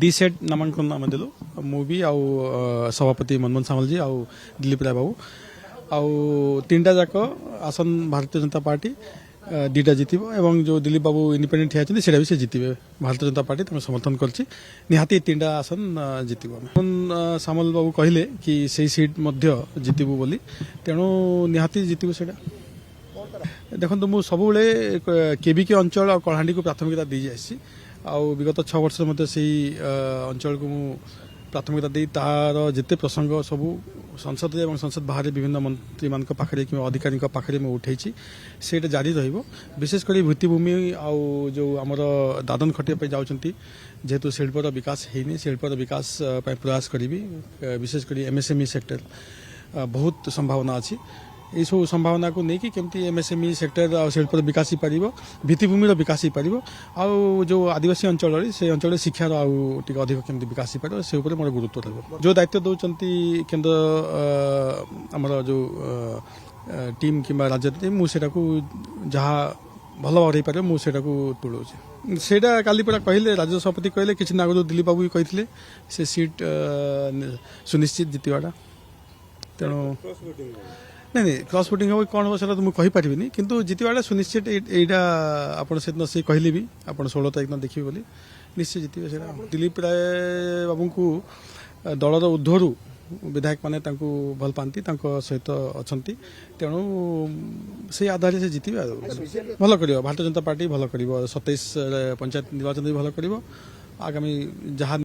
दी set नामांकन आम देलु मुवी आउ सभापति मनमोहन सामल जी आउ दिलीप राय बाबू आउ तीन टा जाक आसन भारतीय जनता पार्टी दीटा जितब एवं जो दिलीप बाबू इंडिपेंडेंट ठिया से भी से जितबे भारतीय जनता पार्टी समर्थन करछि निहाती तीन टा आसन जितबो मनमोहन सामल बाबू कहले कि सही सीट मध्य जितबु बोली तेणु निहाती जितबु सेटा देखो मु सब केबिके अंचल और कलाहांडी को प्राथमिकता दी जाइए आउ विगत 6 वर्ष मध्य से अंचल को प्राथमिकता दी तार जिते प्रसंग सब संसद एवं संसद बाहर विभिन्न मंत्री मान पाखे कि अधिकारी पाखे मैं उठे से जारी विशेषकर भित्तिभूमि आउ जो आमर दादन खटिया जाऊँगी जेहेतु शिल्पर विकास होनी शिल्पर विकास प्रयास करी विशेषकर एमएसएमई सेक्टर बहुत संभावना अच्छी ये सब संभावना को लेकिन केमती एमएसएमई सेक्टर आ शिल्प विकास ही पार भित्तिभूमि विकास ही पार आउ जो आदिवासी अंचल से अंचल शिक्षार आउ अधिक केमती विकास ही पार से मोर गुरुत्व रहा जो दायित्व दौरान केन्द्र आमर जो टीम कि राज्य मुझे जहाँ भल भाव हो पारे मुझे तुलाऊँ सेटा काली पूरा कहले राज्य सभापति कहले किसी आगु दिलीप बाबू भी कहते से सीट सुनिश्चित जितवाटा तेणु नहीं क्रॉस वोटिंग हम कौन हम से मुझे कहीपरि किंतु जितवाटा सुनिश्चित यहाँ आप से कहले भी आप 16 तारीख दिन देखिए बोली निश्चय जितबे से दिलीप राय बाबू को दलर ऊर्ध्वर विधायक मैंने भल पाती सहित अच्छा तेणु से आधार से जितबे भल कर भारतीय जनता पार्टी भल कर 27 पंचायत निर्वाचन भी भल कर आगामी जहाँ